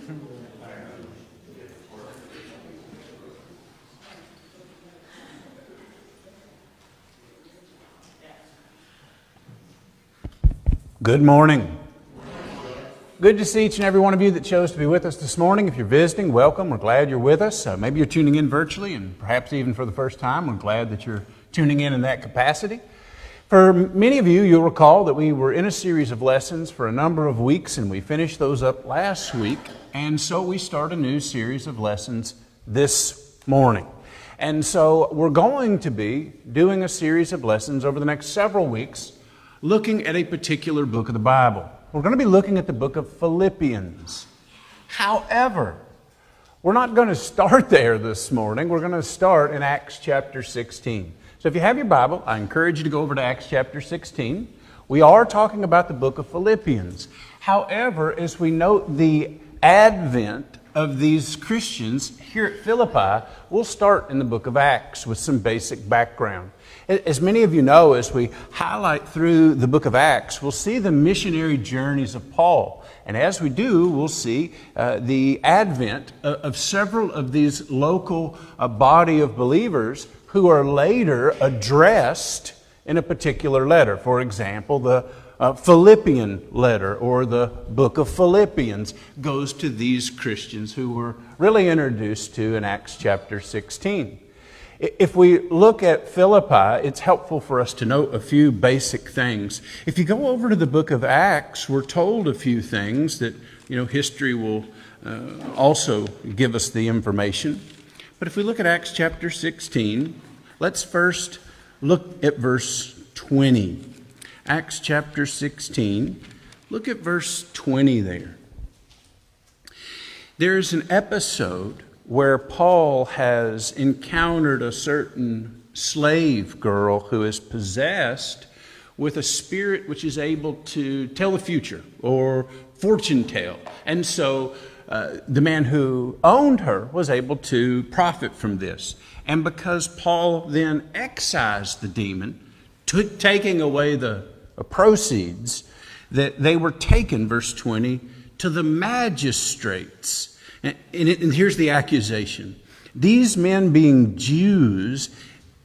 Good morning. Good to see each and every one of you that chose to be with us this morning. If you're visiting, welcome. We're glad you're with us. Maybe you're tuning in virtually, and perhaps even for the first time. We're glad that you're tuning in that capacity. For many of you, you'll recall that we were in a series of lessons for a number of weeks, and we finished those up last week. And so we start a new series of lessons this morning. And so we're going to be doing a series of lessons over the next several weeks, looking at a particular book of the Bible. We're going to be looking at the book of Philippians. However, we're not going to start there this morning. We're going to start in Acts chapter 16. So if you have your Bible, I encourage you to go over to Acts chapter 16. We are talking about the book of Philippians. However, as we note the advent of these Christians here at Philippi, we'll start in the book of Acts with some basic background. As many of you know, as we highlight through the book of Acts, we'll see the missionary journeys of Paul. And as we do, we'll see the advent of several of these local body of believers who are later addressed in a particular letter. For example, the Philippian letter or the book of Philippians goes to these Christians who were really introduced to in Acts chapter 16. If we look at Philippi, it's helpful for us to note a few basic things. If you go over to the book of Acts, we're told a few things that, history will also give us the information. But if we look at Acts chapter 16, let's first look at verse 20. Acts chapter 16, look at verse 20 there. There's an episode where Paul has encountered a certain slave girl who is possessed with a spirit which is able to tell the future or fortune tell. And so the man who owned her was able to profit from this. And because Paul then excised the demon, taking away the proceeds, that they were taken, verse 20, to the magistrates. And here's the accusation. These men, being Jews,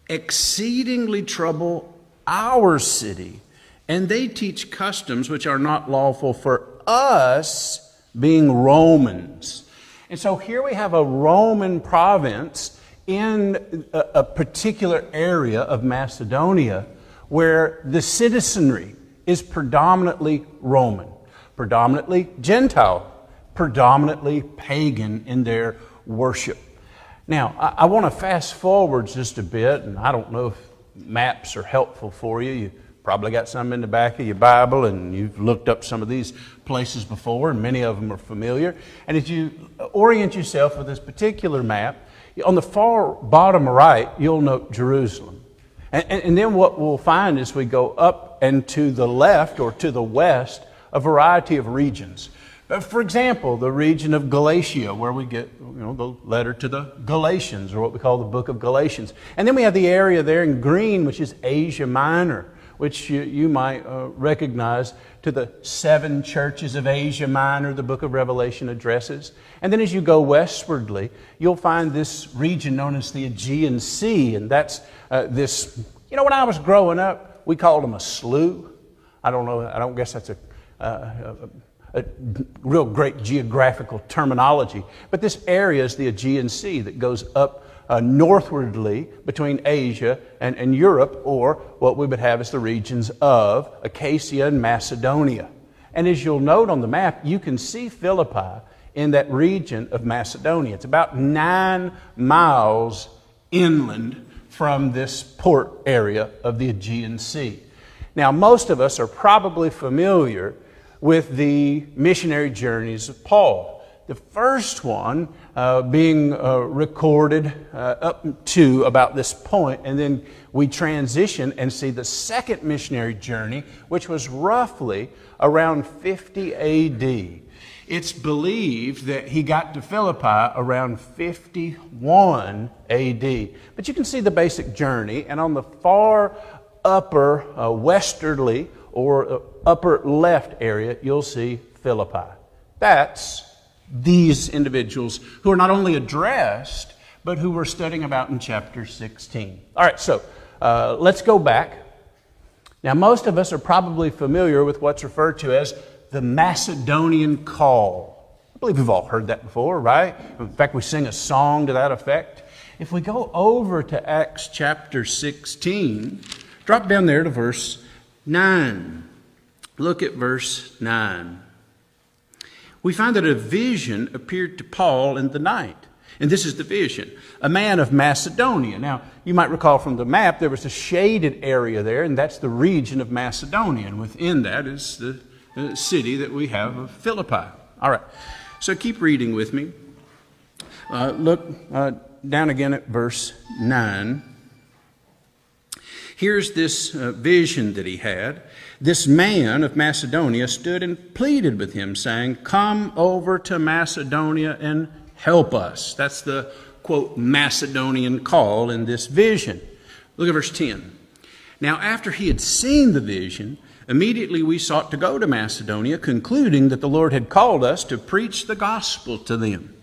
exceedingly trouble our city, and they teach customs which are not lawful for us, being Romans. And so here we have a Roman province in a particular area of Macedonia where the citizenry is predominantly Roman, predominantly Gentile, predominantly pagan in their worship. Now, I want to fast forward just a bit, and I don't know if maps are helpful for you. You probably got some in the back of your Bible, and you've looked up some of these places before, and many of them are familiar. And as you orient yourself with this particular map, on the far bottom right, you'll note Jerusalem. And then what we'll find as we go up and to the left or to the west, a variety of regions. For example, the region of Galatia, where we get the letter to the Galatians, or what we call the book of Galatians. And then we have the area there in green, which is Asia Minor, which you might recognize to the 7 churches of Asia Minor, the book of Revelation addresses. And then as you go westwardly, you'll find this region known as the Aegean Sea. And that's this, when I was growing up, we called them a slough. I don't know, I don't guess that's a real great geographical terminology. But this area is the Aegean Sea that goes up northwardly between Asia and Europe, or what we would have as the regions of Achaia and Macedonia. And as you'll note on the map, you can see Philippi in that region of Macedonia. It's about 9 miles inland from this port area of the Aegean Sea. Now, most of us are probably familiar with the missionary journeys of Paul. The first one being recorded up to about this point, and then we transition and see the second missionary journey, which was roughly around 50 A.D. It's believed that he got to Philippi around 51 A.D. But you can see the basic journey, and on the far upper westerly or upper left area, you'll see Philippi. That's these individuals who are not only addressed, but who we're studying about in chapter 16. All right, so let's go back. Now, most of us are probably familiar with what's referred to as the Macedonian call. I believe we've all heard that before, right? In fact, we sing a song to that effect. If we go over to Acts chapter 16, drop down there to verse 9. Look at verse 9. We find that a vision appeared to Paul in the night. And this is the vision. A man of Macedonia. Now, you might recall from the map, there was a shaded area there, and that's the region of Macedonia. And within that is the city that we have of Philippi. All right. So keep reading with me. Look down again at verse 9. Here's this vision that he had. This man of Macedonia stood and pleaded with him, saying, "Come over to Macedonia and help us." That's the, quote, Macedonian call in this vision. Look at verse 10. Now, after he had seen the vision, immediately we sought to go to Macedonia, concluding that the Lord had called us to preach the gospel to them.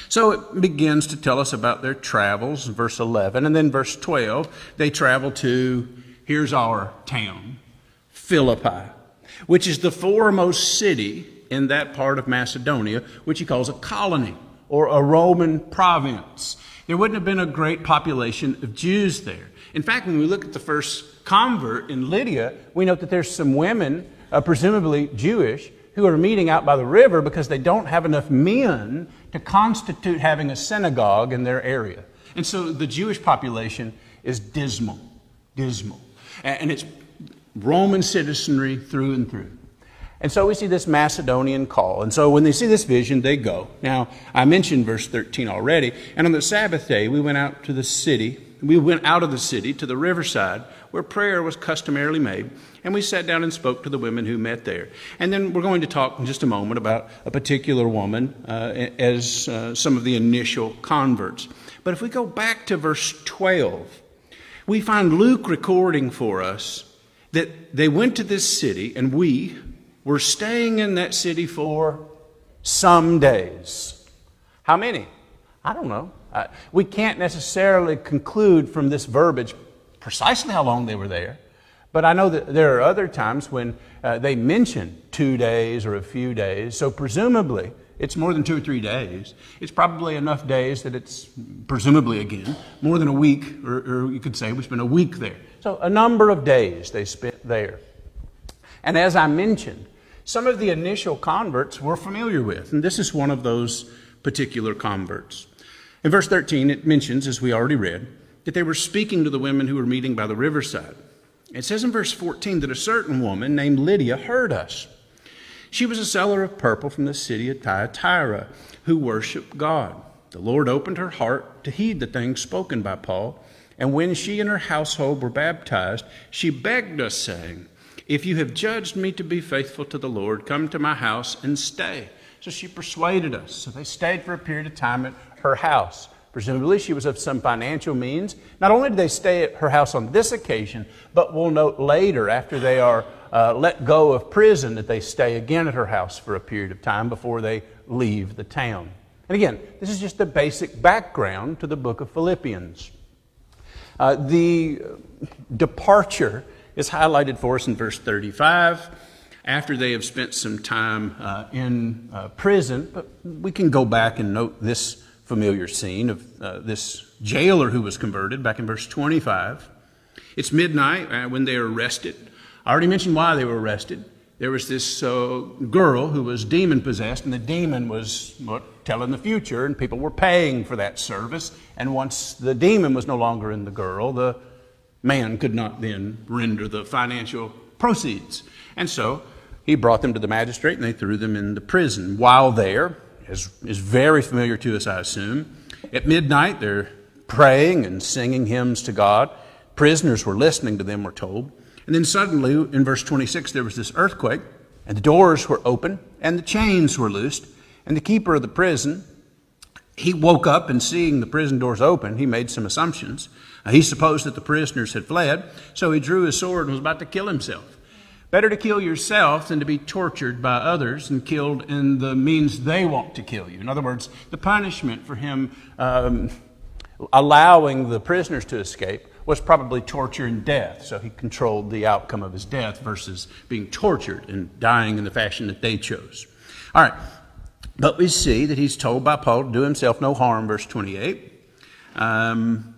So it begins to tell us about their travels, verse 11. And then verse 12, they travel to, here's our town, Philippi, which is the foremost city in that part of Macedonia, which he calls a colony or a Roman province. There wouldn't have been a great population of Jews there. In fact, when we look at the first convert in Lydia, we note that there's some women, presumably Jewish, who are meeting out by the river because they don't have enough men to constitute having a synagogue in their area. And so the Jewish population is dismal. And it's Roman citizenry through and through. And so we see this Macedonian call. And so when they see this vision, they go. Now, I mentioned verse 13 already. And on the Sabbath day, we went out of the city to the riverside where prayer was customarily made. And we sat down and spoke to the women who met there. And then we're going to talk in just a moment about a particular woman as some of the initial converts. But if we go back to verse 12, we find Luke recording for us that they went to this city, and we were staying in that city for some days. How many? I don't know. We can't necessarily conclude from this verbiage precisely how long they were there. But I know that there are other times when they mention 2 days or a few days. So presumably, it's more than 2 or 3 days. It's probably enough days that it's presumably, again, more than a week, or you could say we spent a week there. So a number of days they spent there. And as I mentioned, some of the initial converts we're familiar with. And this is one of those particular converts. In verse 13, it mentions, as we already read, that they were speaking to the women who were meeting by the riverside. It says in verse 14 that a certain woman named Lydia heard us. She was a seller of purple from the city of Thyatira who worshiped God. The Lord opened her heart to heed the things spoken by Paul. And when she and her household were baptized, she begged us, saying, "If you have judged me to be faithful to the Lord, come to my house and stay." So she persuaded us. So they stayed for a period of time at her house. Presumably she was of some financial means. Not only did they stay at her house on this occasion, but we'll note later after they are let go of prison that they stay again at her house for a period of time before they leave the town. And again, this is just the basic background to the book of Philippians. The departure is highlighted for us in verse 35. After they have spent some time in prison, but we can go back and note this familiar scene of this jailer who was converted back in verse 25. It's midnight when they are arrested. I already mentioned why they were arrested. There was this girl who was demon-possessed, and the demon was telling the future, and people were paying for that service. And once the demon was no longer in the girl, the man could not then render the financial proceeds. And so he brought them to the magistrate, and they threw them in the prison. While there, as is very familiar to us, I assume, at midnight they're praying and singing hymns to God. Prisoners were listening to them, we're told. And then suddenly, in verse 26, there was this earthquake, and the doors were open, and the chains were loosed. And the keeper of the prison, he woke up, and seeing the prison doors open, he made some assumptions. He supposed that the prisoners had fled, so he drew his sword and was about to kill himself. Better to kill yourself than to be tortured by others and killed in the means they want to kill you. In other words, the punishment for him allowing the prisoners to escape was probably torture and death. So he controlled the outcome of his death versus being tortured and dying in the fashion that they chose. All right. But we see that he's told by Paul to do himself no harm, verse 28. Then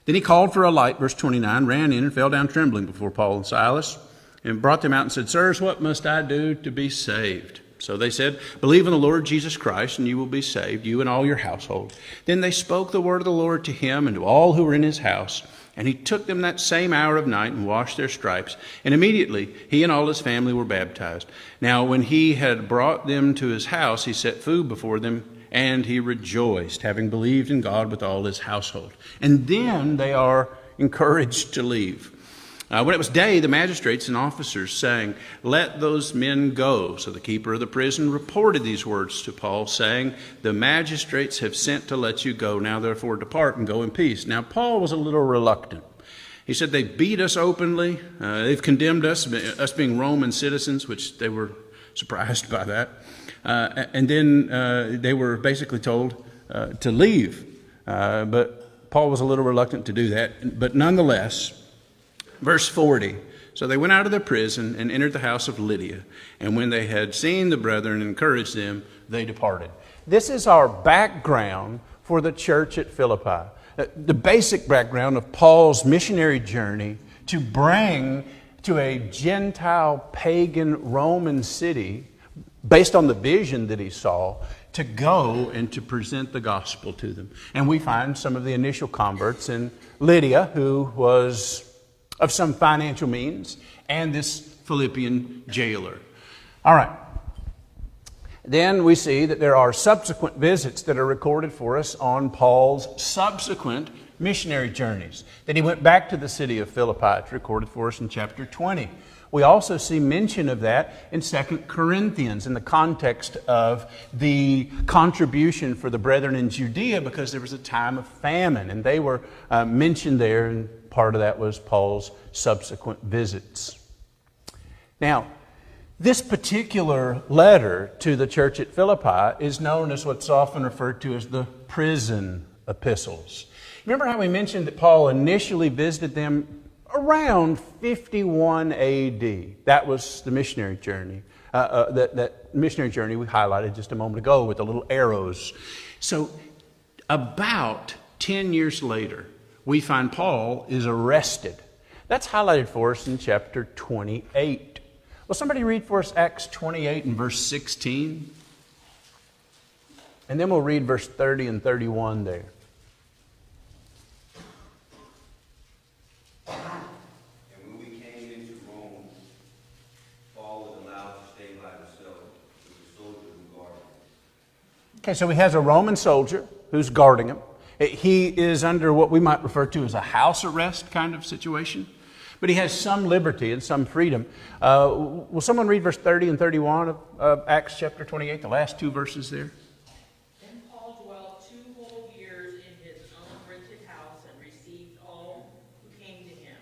he called for a light, verse 29, ran in and fell down trembling before Paul and Silas, and brought them out and said, Sirs, what must I do to be saved? So they said, Believe in the Lord Jesus Christ, and you will be saved, you and all your household. Then they spoke the word of the Lord to him and to all who were in his house. And he took them that same hour of night and washed their stripes. And immediately he and all his family were baptized. Now when he had brought them to his house, he set food before them, and he rejoiced, having believed in God with all his household. And then they are encouraged to leave. When it was day, the magistrates and officers saying, Let those men go. So the keeper of the prison reported these words to Paul, saying, The magistrates have sent to let you go. Now therefore depart and go in peace. Now Paul was a little reluctant. He said, They beat us openly. They've condemned us being Roman citizens, which they were surprised by that. And then they were basically told to leave. But Paul was a little reluctant to do that. But nonetheless, verse 40, So they went out of their prison and entered the house of Lydia. And when they had seen the brethren and encouraged them, they departed. This is our background for the church at Philippi. The basic background of Paul's missionary journey to bring to a Gentile, pagan Roman city, based on the vision that he saw, to go and to present the gospel to them. And we find some of the initial converts in Lydia, who was of some financial means, and this Philippian jailer. All right. Then we see that there are subsequent visits that are recorded for us on Paul's subsequent missionary journeys. That he went back to the city of Philippi. It's recorded for us in chapter 20. We also see mention of that in 2 Corinthians in the context of the contribution for the brethren in Judea, because there was a time of famine, and they were mentioned there, and part of that was Paul's subsequent visits. Now, this particular letter to the church at Philippi is known as what's often referred to as the prison epistles. Remember how we mentioned that Paul initially visited them around 51 AD. That was the missionary journey. That missionary journey we highlighted just a moment ago with the little arrows. So about 10 years later, we find Paul is arrested. That's highlighted for us in chapter 28. Will somebody read for us Acts 28 and verse 16? And then we'll read verse 30 and 31 there. And when we came into Rome, Paul was allowed to stay by himself with the soldier who guarded him. Okay, so he has a Roman soldier who's guarding him. He is under what we might refer to as a house arrest kind of situation. But he has some liberty and some freedom. Will someone read verse 30 and 31 of Acts chapter 28, the last two verses there? Then Paul dwelt 2 whole years in his own rented house and received all who came to him,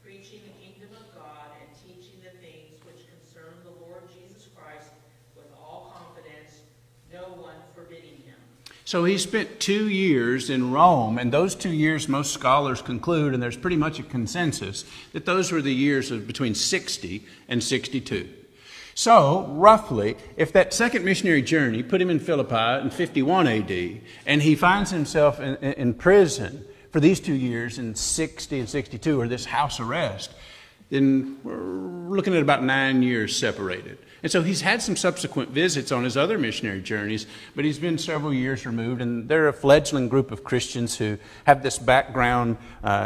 preaching the kingdom of God and teaching the things which concern the Lord Jesus Christ with all confidence, no one forbidding him. So he spent 2 years in Rome, and those 2 years most scholars conclude, and there's pretty much a consensus, that those were the years of between 60 and 62. So, roughly, if that second missionary journey put him in Philippi in 51 AD, and he finds himself in prison for these 2 years in 60 and 62, or this house arrest, then we're looking at about 9 years separated. And so he's had some subsequent visits on his other missionary journeys, but he's been several years removed, and they're a fledgling group of Christians who have this background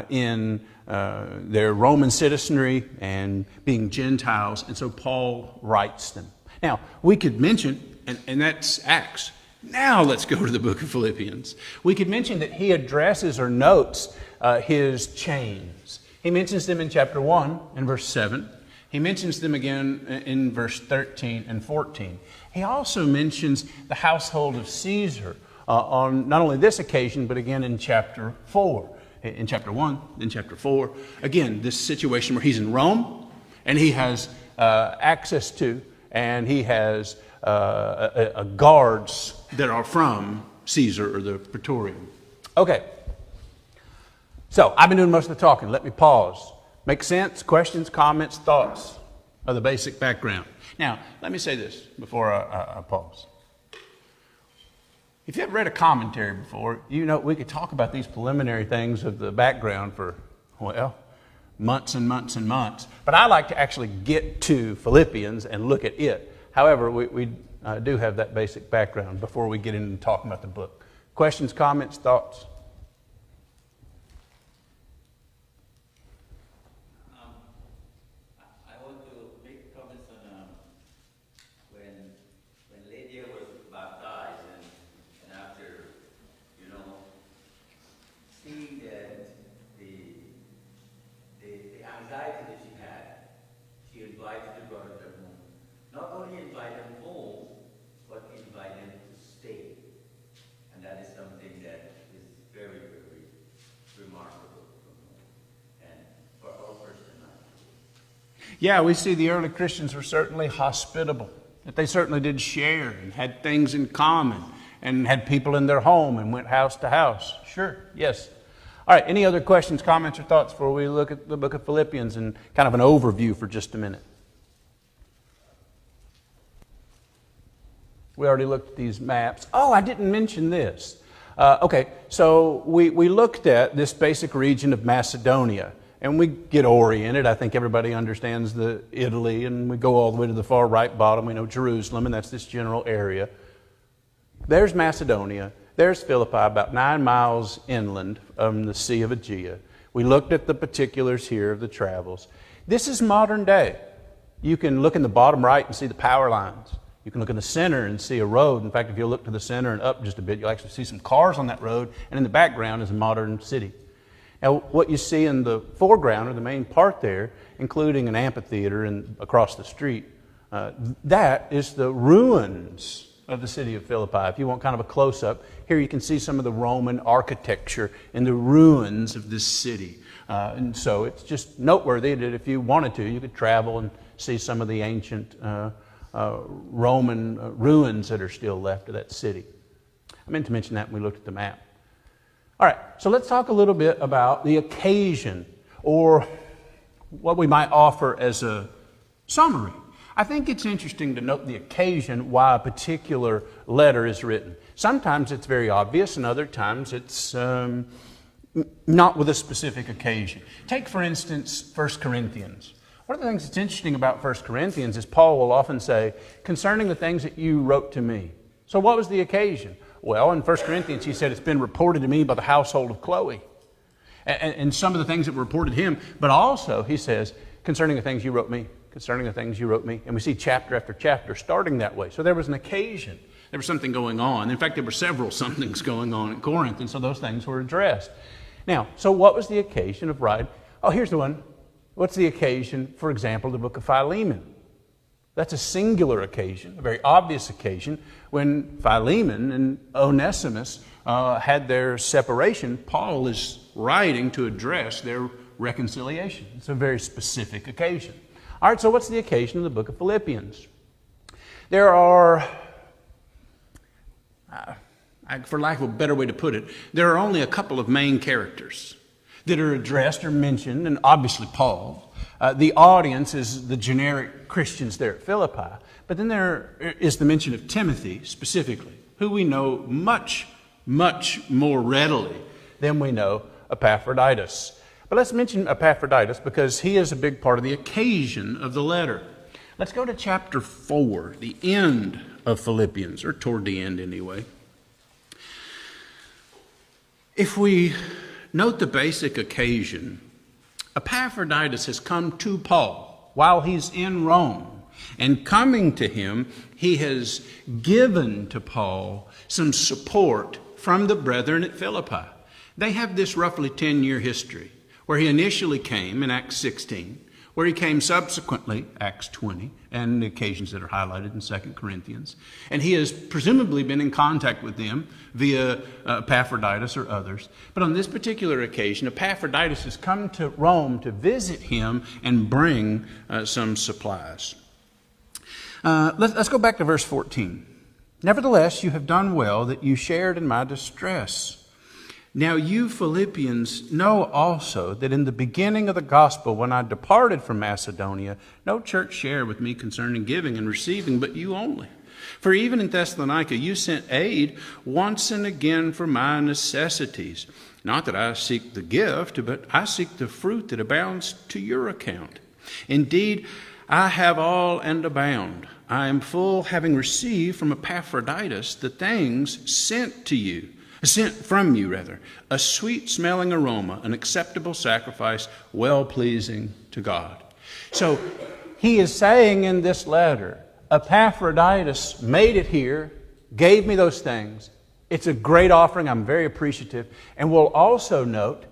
in their Roman citizenry and being Gentiles, and so Paul writes them. Now, we could mention, and that's Acts. Now let's go to the book of Philippians. We could mention that he addresses or notes his chains. He mentions them in chapter 1 and verse 7. He mentions them again in verse 13 and 14. He also mentions the household of Caesar on not only this occasion, but again in chapter 4. In chapter 1, then chapter 4. Again, this situation where he's in Rome, and he has access to, and he has guards that are from Caesar or the Praetorium. Okay. So I've been doing most of the talking. Let me pause. Make sense? Questions, comments, thoughts of the basic background. Now, let me say this before I pause. If you haven't read a commentary before, you know we could talk about these preliminary things of the background for, well, months and months and months. But I like to actually get to Philippians and look at it. However, we do have that basic background before we get into talking about the book. Questions, comments, thoughts? I want to make comments on when Lydia was baptized and after, seeing that the anxiety that she had, she invited the brother to home. Not only invite them home, but invite them to stay. And that is something that is very, very remarkable and for our person life. Yeah, we see the early Christians were certainly hospitable, that they certainly did share and had things in common and had people in their home and went house to house. Sure, yes. All right, any other questions, comments, or thoughts before we look at the book of Philippians and kind of an overview for just a minute? We already looked at these maps. Oh, I didn't mention this. Okay, so we looked at this basic region of Macedonia, and we get oriented. I think everybody understands the Italy, and we go all the way to the far right bottom. We know Jerusalem, and that's this general area. There's Macedonia. There's Philippi, about 9 miles inland from the Sea of Aegea. We looked at the particulars here of the travels. This is modern day. You can look in the bottom right and see the power lines. You can look in the center and see a road. In fact, if you look to the center and up just a bit, you'll actually see some cars on that road, and in the background is a modern city. Now, what you see in the foreground, or the main part there, including an amphitheater and across the street, that is the ruins of the city of Philippi. If you want kind of a close-up, here you can see some of the Roman architecture in the ruins of this city. And so it's just noteworthy that if you wanted to, you could travel and see some of the ancient Roman ruins that are still left of that city. I meant to mention that when we looked at the map. All right, so let's talk a little bit about the occasion, or what we might offer as a summary. I think it's interesting to note the occasion why a particular letter is written. Sometimes it's very obvious, and other times it's not with a specific occasion. Take, for instance, 1 Corinthians. One of the things that's interesting about 1 Corinthians is Paul will often say, concerning the things that you wrote to me. So what was the occasion? Well, in 1 Corinthians he said, it's been reported to me by the household of Chloe. And some of the things that were reported to him, but also he says, concerning the things you wrote me, concerning the things you wrote me. And we see chapter after chapter starting that way. So there was an occasion. There was something going on. In fact, there were several somethings going on in Corinth, and so those things were addressed. Now, so what was the occasion of writing? Oh, here's the one. What's the occasion, for example, the book of Philemon? That's a singular occasion, a very obvious occasion. When Philemon and Onesimus had their separation, Paul is writing to address their reconciliation. It's a very specific occasion. All right, so what's the occasion of the book of Philippians? There are, for lack of a better way to put it, there are only a couple of main characters that are addressed or mentioned, and obviously Paul. The audience is the generic Christians there at Philippi. But then there is the mention of Timothy specifically, who we know much, much more readily than we know Epaphroditus. But let's mention Epaphroditus because he is a big part of the occasion of the letter. Let's go to chapter 4, the end of Philippians, or toward the end anyway. If we note the basic occasion, Epaphroditus has come to Paul while he's in Rome. And coming to him, he has given to Paul some support from the brethren at Philippi. They have this roughly 10-year history where he initially came in Acts 16, where he came subsequently, Acts 20, and the occasions that are highlighted in 2 Corinthians. And he has presumably been in contact with them via Epaphroditus or others. But on this particular occasion, Epaphroditus has come to Rome to visit him and bring some supplies. Let's go back to verse 14. Nevertheless, you have done well that you shared in my distress. Now you Philippians know also that in the beginning of the gospel, when I departed from Macedonia, no church shared with me concerning giving and receiving, but you only. For even in Thessalonica you sent aid once and again for my necessities. Not that I seek the gift, but I seek the fruit that abounds to your account. Indeed, I have all and abound. I am full, having received from Epaphroditus the things sent from you, a sweet-smelling aroma, an acceptable sacrifice, well-pleasing to God. So he is saying in this letter, Epaphroditus made it here, gave me those things. It's a great offering. I'm very appreciative. And we'll also note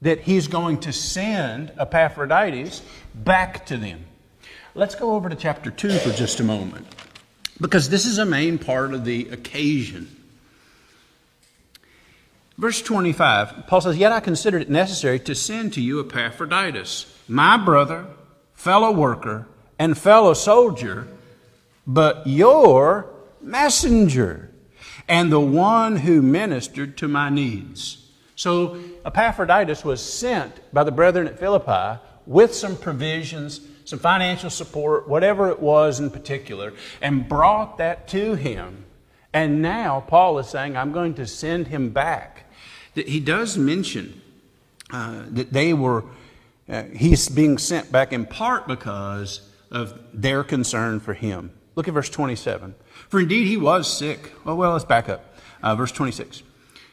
that he's going to send Epaphroditus back to them. Let's go over to chapter 2 for just a moment, because this is a main part of the occasion. Verse 25, Paul says, Yet I considered it necessary to send to you Epaphroditus, my brother, fellow worker, and fellow soldier, but your messenger, and the one who ministered to my needs. So Epaphroditus was sent by the brethren at Philippi with some provisions, some financial support, whatever it was in particular, and brought that to him. And now Paul is saying, I'm going to send him back. He does mention that he's being sent back in part because of their concern for him. Look at verse 27. For indeed he was sick. Well, let's back up. Verse 26.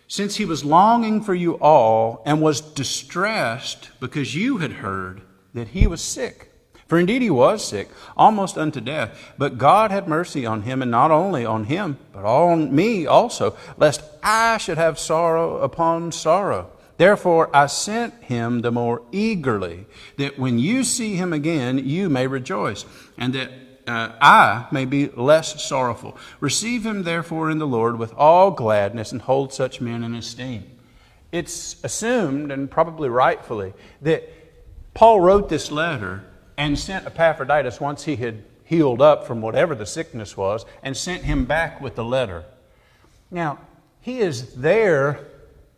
Since he was longing for you all and was distressed because you had heard that he was sick. For indeed he was sick, almost unto death. But God had mercy on him, and not only on him, but on me also, lest I should have sorrow upon sorrow. Therefore I sent him the more eagerly, that when you see him again, you may rejoice, and that I may be less sorrowful. Receive him therefore in the Lord with all gladness, and hold such men in esteem. It's assumed, and probably rightfully, that Paul wrote this letter and sent Epaphroditus once he had healed up from whatever the sickness was, and sent him back with the letter. Now, he is their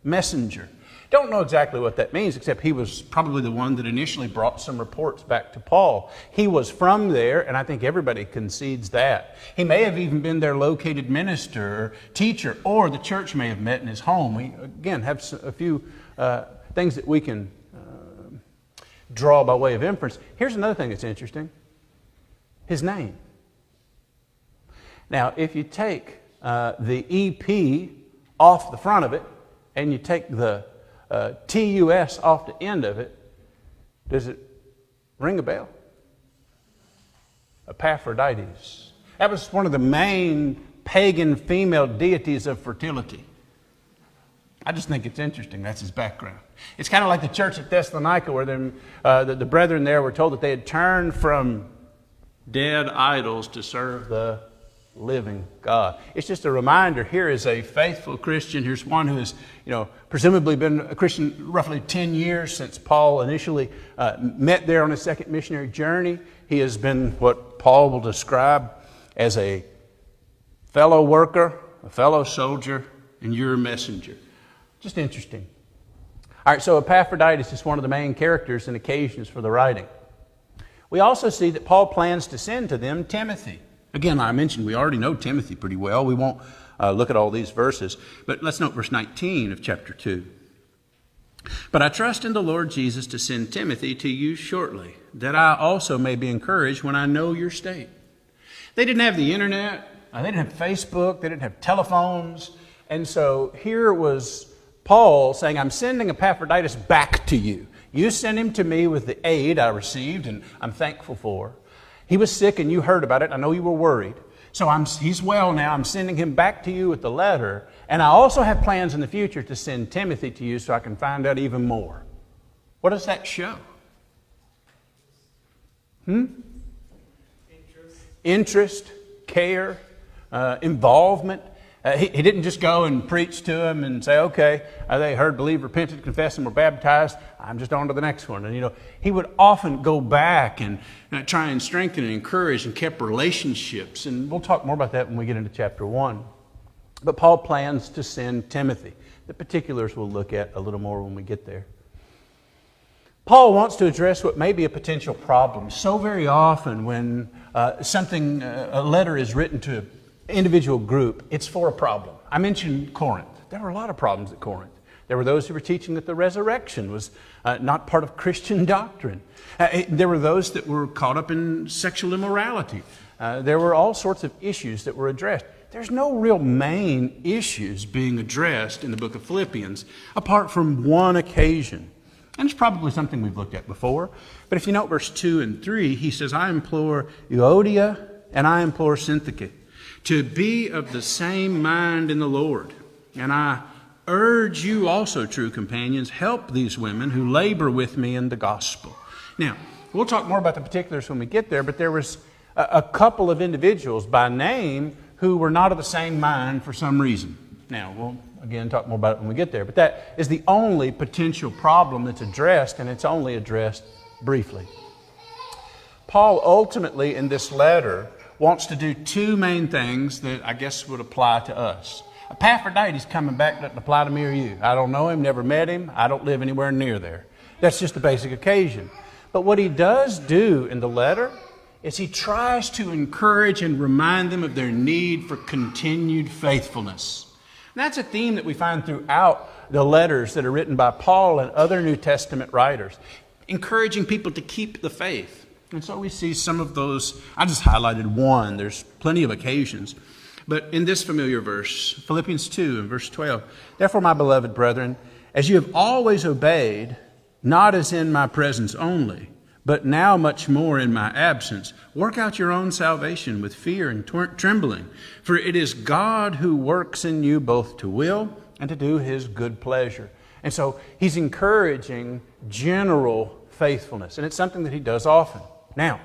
messenger. Don't know exactly what that means, except he was probably the one that initially brought some reports back to Paul. He was from there, and I think everybody concedes that. He may have even been their located minister or teacher, or the church may have met in his home. We, again, have a few things that we can draw by way of inference. Here's another thing that's interesting. His name. Now, if you take the EP off the front of it, and you take the TUS off the end of it, does it ring a bell? Epaphroditus. That was one of the main pagan female deities of fertility. I just think it's interesting. That's his background. It's kind of like the church at Thessalonica, where the brethren there were told that they had turned from dead idols to serve the living God. It's just a reminder. Here is a faithful Christian. Here's one who has, presumably been a Christian roughly 10 years since Paul initially met there on his second missionary journey. He has been what Paul will describe as a fellow worker, a fellow soldier, and your messenger. Just interesting. All right, so Epaphroditus is one of the main characters and occasions for the writing. We also see that Paul plans to send to them Timothy. Again, I mentioned we already know Timothy pretty well. We won't look at all these verses, but let's note verse 19 of chapter 2. But I trust in the Lord Jesus to send Timothy to you shortly, that I also may be encouraged when I know your state. They didn't have the internet. They didn't have Facebook. They didn't have telephones. And so here was Paul saying, I'm sending Epaphroditus back to you. You sent him to me with the aid I received, and I'm thankful for. He was sick, and you heard about it. I know you were worried. So he's well now. I'm sending him back to you with the letter. And I also have plans in the future to send Timothy to you so I can find out even more. What does that show? Interest, care, involvement. He didn't just go and preach to them and say, okay, they heard, believed, repented, confessed, and were baptized. I'm just on to the next one. And, he would often go back and try and strengthen and encourage and kept relationships. And we'll talk more about that when we get into chapter 1. But Paul plans to send Timothy. The particulars we'll look at a little more when we get there. Paul wants to address what may be a potential problem. So very often when a letter is written to an individual group, it's for a problem. I mentioned Corinth. There were a lot of problems at Corinth. There were those who were teaching that the resurrection was not part of Christian doctrine. There were those that were caught up in sexual immorality. There were all sorts of issues that were addressed. There's no real main issues being addressed in the book of Philippians apart from one occasion. And it's probably something we've looked at before. But if you note verse 2 and 3, he says, I implore Euodia and I implore Syntyche to be of the same mind in the Lord. And I urge you also, true companions, help these women who labor with me in the gospel. Now, we'll talk more about the particulars when we get there, but there was a couple of individuals by name who were not of the same mind for some reason. Now, we'll again talk more about it when we get there, but that is the only potential problem that's addressed, and it's only addressed briefly. Paul ultimately in this letter wants to do two main things that I guess would apply to us. Epaphroditus coming back doesn't apply to me or you. I don't know him, never met him, I don't live anywhere near there. That's just a basic occasion. But what he does do in the letter is he tries to encourage and remind them of their need for continued faithfulness. And that's a theme that we find throughout the letters that are written by Paul and other New Testament writers, encouraging people to keep the faith. And so we see some of those. I just highlighted one. There's plenty of occasions. But in this familiar verse, Philippians 2 and verse 12, therefore, my beloved brethren, as you have always obeyed, not as in my presence only, but now much more in my absence, work out your own salvation with fear and trembling. For it is God who works in you both to will and to do his good pleasure. And so he's encouraging general faithfulness, and it's something that he does often. Now,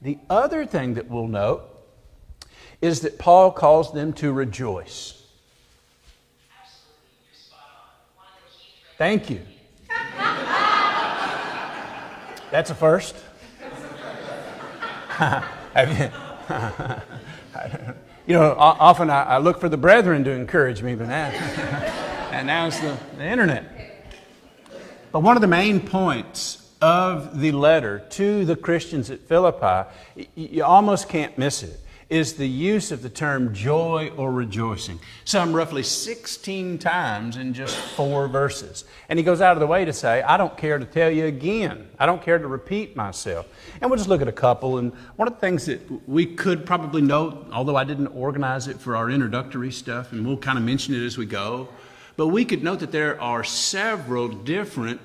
the other thing that we'll note is that Paul calls them to rejoice. Thank you. That's a first. Often I look for the brethren to encourage me, but now, and now it's the internet. But one of the main points of the letter to the Christians at Philippi, you almost can't miss it, is the use of the term joy or rejoicing. Some roughly 16 times in just 4 verses. And he goes out of the way to say, I don't care to tell you again. I don't care to repeat myself. And we'll just look at a couple. And one of the things that we could probably note, although I didn't organize it for our introductory stuff, and we'll kind of mention it as we go, but we could note that there are several different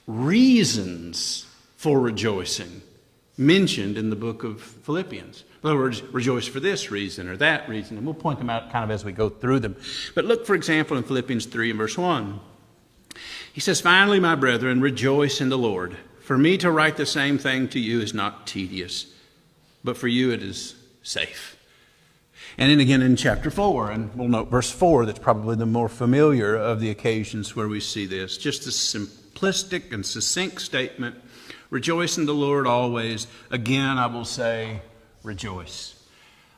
reasons for rejoicing mentioned in the book of Philippians. In other words, rejoice for this reason or that reason. And we'll point them out kind of as we go through them. But look, for example, in Philippians 3 and verse 1. He says, finally, my brethren, rejoice in the Lord. For me to write the same thing to you is not tedious, but for you it is safe. And then again in chapter 4, and we'll note verse 4, that's probably the more familiar of the occasions where we see this. Just a simplistic and succinct statement. Rejoice in the Lord always. Again, I will say, rejoice.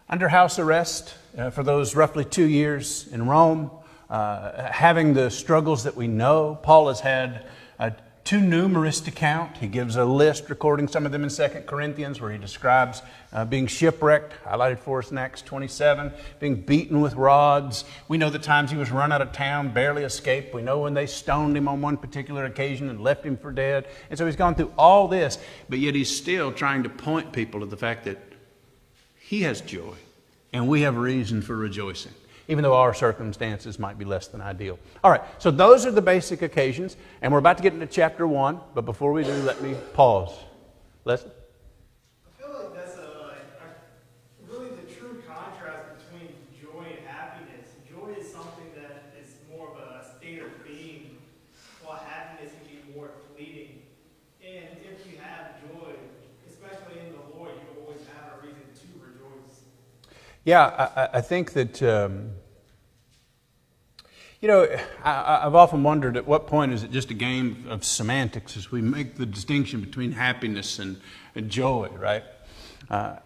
Under house arrest for those roughly 2 years in Rome, having the struggles that we know, Paul has had too numerous to count. He gives a list recording some of them in 2 Corinthians where he describes being shipwrecked, highlighted for us in Acts 27, being beaten with rods. We know the times he was run out of town, barely escaped. We know when they stoned him on one particular occasion and left him for dead. And so he's gone through all this, but yet he's still trying to point people to the fact that he has joy and we have reason for rejoicing, even though our circumstances might be less than ideal. All right, so those are the basic occasions, and we're about to get into chapter 1, but before we do, let me pause. Leslie? I feel like that's really the true contrast between joy and happiness. Joy is something that is more of a state of being, while happiness can be more fleeting. And if you have joy, especially in the Yeah, I think that, I've often wondered at what point is it just a game of semantics as we make the distinction between happiness and joy, right?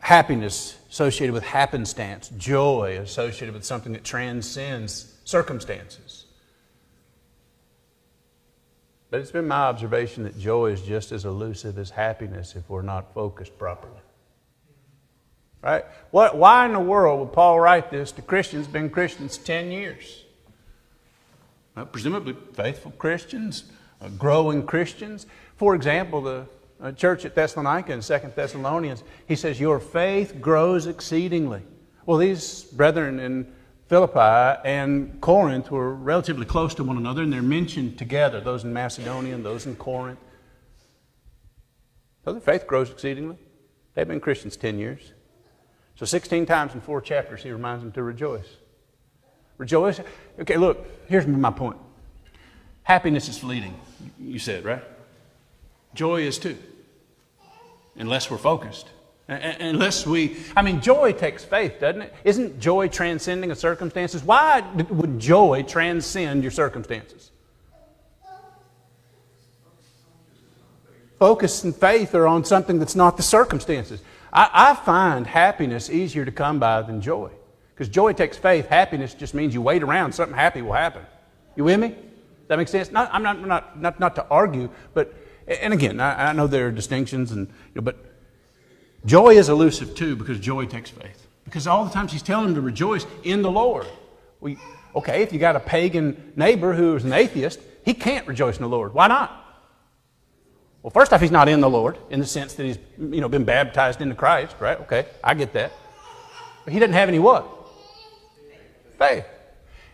Happiness associated with happenstance, joy associated with something that transcends circumstances. But it's been my observation that joy is just as elusive as happiness if we're not focused properly. Right? Why in the world would Paul write this to Christians, been Christians 10 years? Well, presumably faithful Christians, growing Christians. For example, the church at Thessalonica in 2 Thessalonians, he says, your faith grows exceedingly. Well, these brethren in Philippi and Corinth were relatively close to one another, and they're mentioned together, those in Macedonia and those in Corinth. So their faith grows exceedingly. They've been Christians 10 years. So 16 times in 4 chapters, he reminds them to rejoice. Rejoice. Okay, look, here's my point. Happiness is fleeting, you said, right? Joy is too, unless we're focused. Joy takes faith, doesn't it? Isn't joy transcending of circumstances? Why would joy transcend your circumstances? Focus and faith are on something that's not the circumstances. I find happiness easier to come by than joy. Because joy takes faith. Happiness just means you wait around, something happy will happen. You with me? Does that make sense? I'm not to argue, but, and again, I know there are distinctions, but joy is elusive too, because joy takes faith. Because all the times he's telling them to rejoice in the Lord. Okay, if you got a pagan neighbor who is an atheist, he can't rejoice in the Lord. Why not? Well, first off, he's not in the Lord in the sense that he's been baptized into Christ, right? Okay, I get that. But he doesn't have any what? Faith.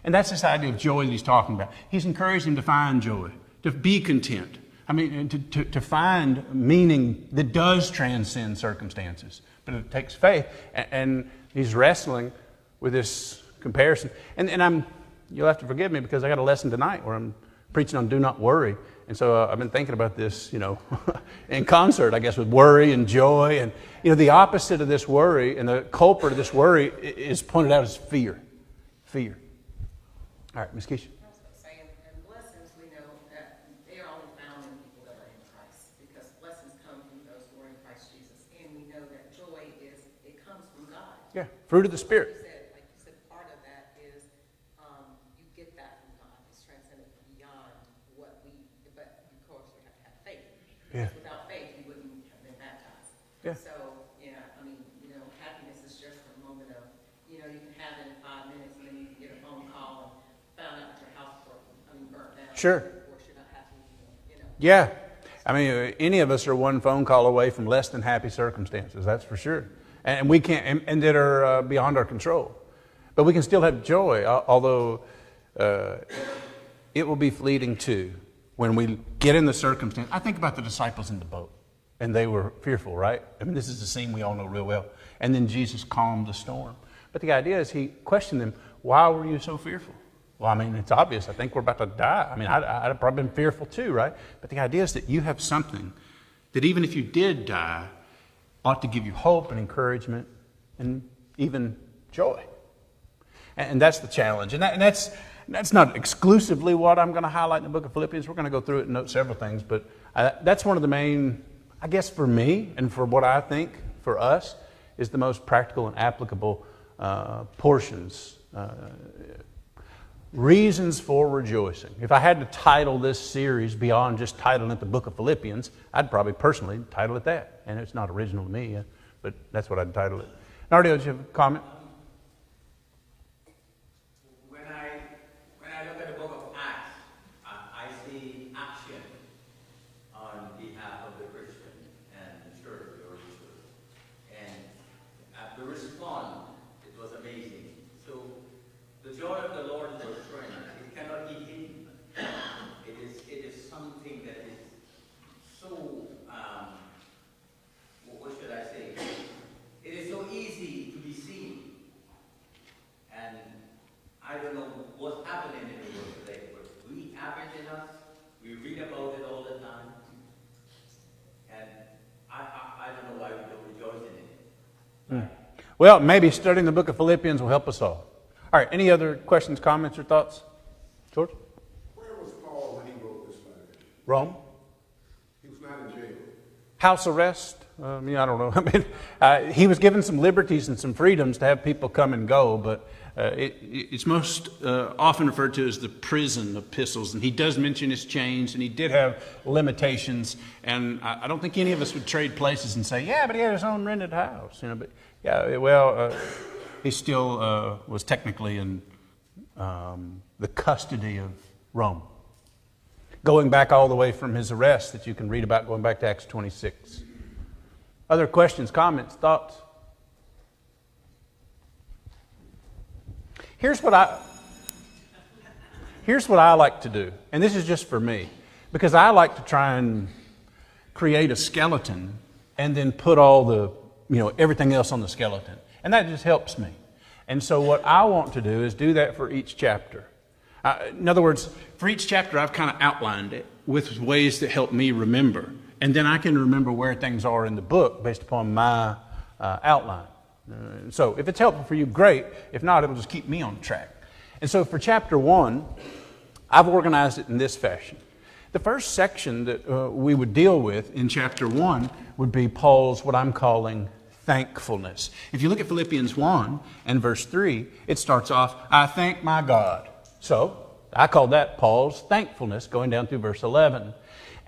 And that's this idea of joy that he's talking about. He's encouraging him to find joy, to be content. To find meaning that does transcend circumstances. But it takes faith. And he's wrestling with this comparison. And you'll have to forgive me because I got a lesson tonight where I'm preaching on do not worry. And so I've been thinking about this, in concert, I guess, with worry and joy. And, the opposite of this worry and the culprit of this worry is pointed out as fear. Fear. All right, Ms. Keisha. I was going to say, and blessings, we know that they are only found in people that are in Christ, because blessings come from those who are in Christ Jesus. And we know that joy it comes from God. Yeah, fruit of the Spirit. Like you said, part of that is you get that from God. It's transcendent beyond what but of course we have to have faith. Yeah. Because without faith, you wouldn't have been baptized. Yeah. So, happiness is just a moment of, you can have it in 5 minutes and then you can get a phone call and found out that your house burnt down. Sure. Or should not happen, Yeah. Any of us are one phone call away from less than happy circumstances, that's for sure. And we can't, and that are beyond our control. But we can still have joy, although it will be fleeting too when we get in the circumstance. I think about the disciples in the boat, and they were fearful, right? This is a scene we all know real well. And then Jesus calmed the storm. But the idea is he questioned them, why were you so fearful? Well, it's obvious. I think we're about to die. I'd have probably been fearful too, right? But the idea is that you have something that even if you did die, ought to give you hope and encouragement and even joy. And that's the challenge. And that's not exclusively what I'm going to highlight in the book of Philippians. We're going to go through it and note several things. But that's one of the main, I guess for me and for what I think for us, is the most practical and applicable portions. Reasons for rejoicing. If I had to title this series beyond just titling it the Book of Philippians, I'd probably personally title it that. And it's not original to me, but that's what I'd title it. Nardio, did you have a comment? When I look at the book of Acts, I see action on behalf of the Christian and the church, the early church. And the response, it was amazing. So the joy of the Lord is our strength. It cannot be hidden. It is something that is so, what should I say? It is so easy to be seen. And I don't know what's happening in the world today, but we have it in us. We read about it all the time. And I don't know why we don't rejoice in it. Well, maybe studying the book of Philippians will help us all. All right, any other questions, comments, or thoughts? George? Where was Paul when he wrote this letter? Rome? He was not in jail. House arrest? I don't know. He was given some liberties and some freedoms to have people come and go, but it's most often referred to as the prison epistles. And he does mention his chains, and he did have limitations. And I don't think any of us would trade places and say, yeah, but he had his own rented house. But yeah, well, he still was technically in the custody of Rome. Going back all the way from his arrest that you can read about, going back to Acts 26. Other questions, comments, thoughts? Here's what I like to do, and this is just for me, because I like to try and create a skeleton and then put all the, everything else on the skeleton. And that just helps me. And so what I want to do is do that for each chapter. In other words, for each chapter I've kind of outlined it with ways that help me remember. And then I can remember where things are in the book based upon my outline. So if it's helpful for you, great. If not, it'll just keep me on track. And so for chapter 1, I've organized it in this fashion. The first section that we would deal with in chapter 1 would be Paul's, what I'm calling, thankfulness. If you look at Philippians 1 and verse 3, it starts off, I thank my God. So I call that Paul's thankfulness, going down through verse 11.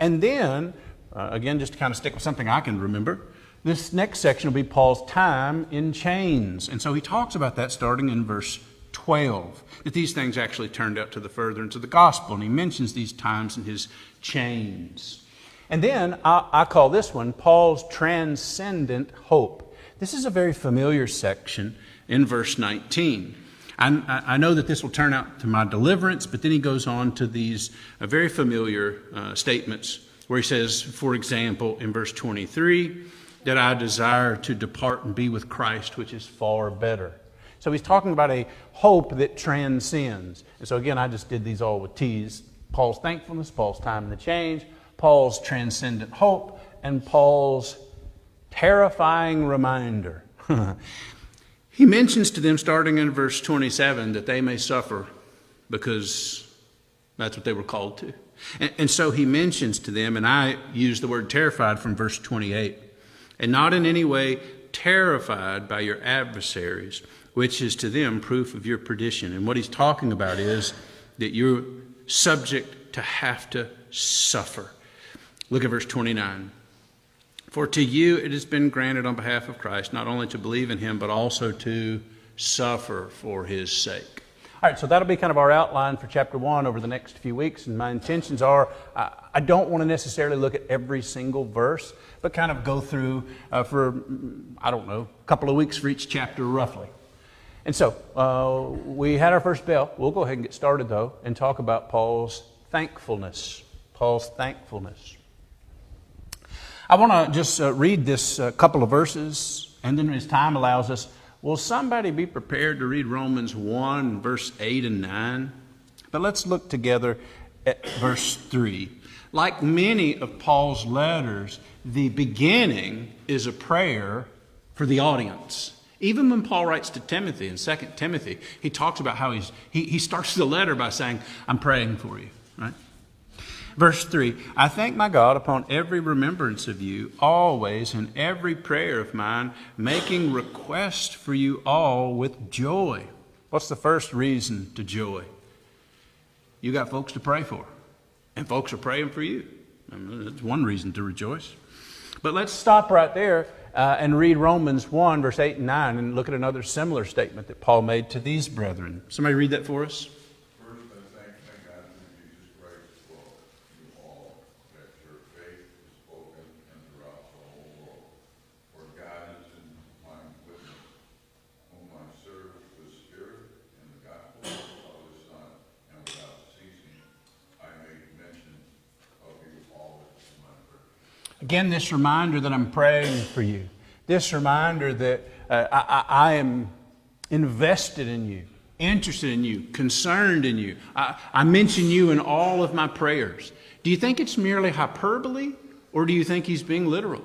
And then, again, just to kind of stick with something I can remember, this next section will be Paul's time in chains. And so he talks about that starting in verse 12, that these things actually turned out to the furtherance of the gospel. And he mentions these times in his chains. And then I call this one Paul's transcendent hope. This is a very familiar section in verse 19. I know that this will turn out to my deliverance, but then he goes on to these very familiar statements where he says, for example, in verse 23, that I desire to depart and be with Christ, which is far better. So he's talking about a hope that transcends. And so again, I just did these all with T's. Paul's thankfulness, Paul's time in the change, Paul's transcendent hope, and Paul's terrifying reminder. He mentions to them, starting in verse 27, that they may suffer because that's what they were called to. And so he mentions to them, and I use the word terrified from verse 28, and not in any way terrified by your adversaries, which is to them proof of your perdition. And what he's talking about is that you're subject to have to suffer. Look at verse 29. For to you it has been granted on behalf of Christ, not only to believe in him, but also to suffer for his sake. All right, so that'll be kind of our outline for chapter 1 over the next few weeks. And my intentions are, I don't want to necessarily look at every single verse, but kind of go through for, a couple of weeks for each chapter roughly. And so we had our first bell. We'll go ahead and get started, though, and talk about Paul's thankfulness. Paul's thankfulness. I want to just read this couple of verses, and then as time allows us, will somebody be prepared to read Romans 1, verse 8 and 9? But let's look together at verse 3. Like many of Paul's letters, the beginning is a prayer for the audience. Even when Paul writes to Timothy in 2 Timothy, he talks about how he starts the letter by saying, I'm praying for you, right? Verse 3, I thank my God upon every remembrance of you, always in every prayer of mine, making request for you all with joy. What's the first reason to joy? You got folks to pray for, and folks are praying for you. That's one reason to rejoice. But let's stop right there and read Romans 1, verse 8 and 9, and look at another similar statement that Paul made to these brethren. Somebody read that for us. Again, this reminder that I'm praying for you. This reminder that I am invested in you, interested in you, concerned in you. I mention you in all of my prayers. Do you think it's merely hyperbole, or do you think he's being literal?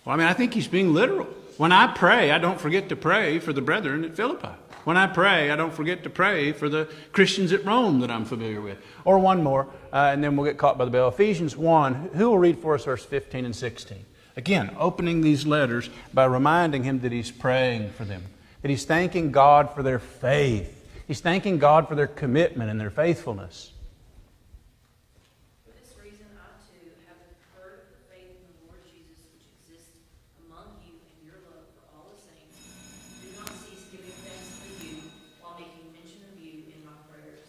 Well, I think he's being literal. When I pray, I don't forget to pray for the brethren at Philippi. When I pray, I don't forget to pray for the Christians at Rome that I'm familiar with. Or one more, and then we'll get caught by the bell. Ephesians 1, who will read for us verse 15 and 16? Again, opening these letters by reminding him that he's praying for them, that he's thanking God for their faith. He's thanking God for their commitment and their faithfulness. For this reason, I too have heard of the faith in the Lord Jesus which exists among you and your love for all the saints. Do not cease giving thanks for you while making mention of you in my prayers.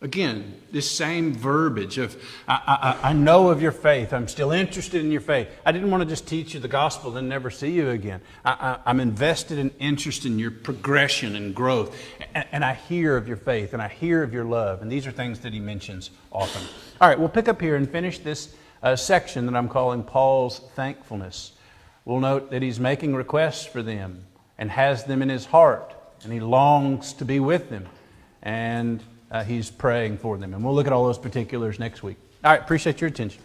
Again, this same verbiage of, I know of your faith. I'm still interested in your faith. I didn't want to just teach you the gospel and never see you again. I'm invested in interest in your progression and growth. And I hear of your faith and I hear of your love. And these are things that he mentions often. All right, we'll pick up here and finish this section that I'm calling Paul's thankfulness. We'll note that he's making requests for them and has them in his heart. And he longs to be with them. And he's praying for them. And we'll look at all those particulars next week. All right, appreciate your attention.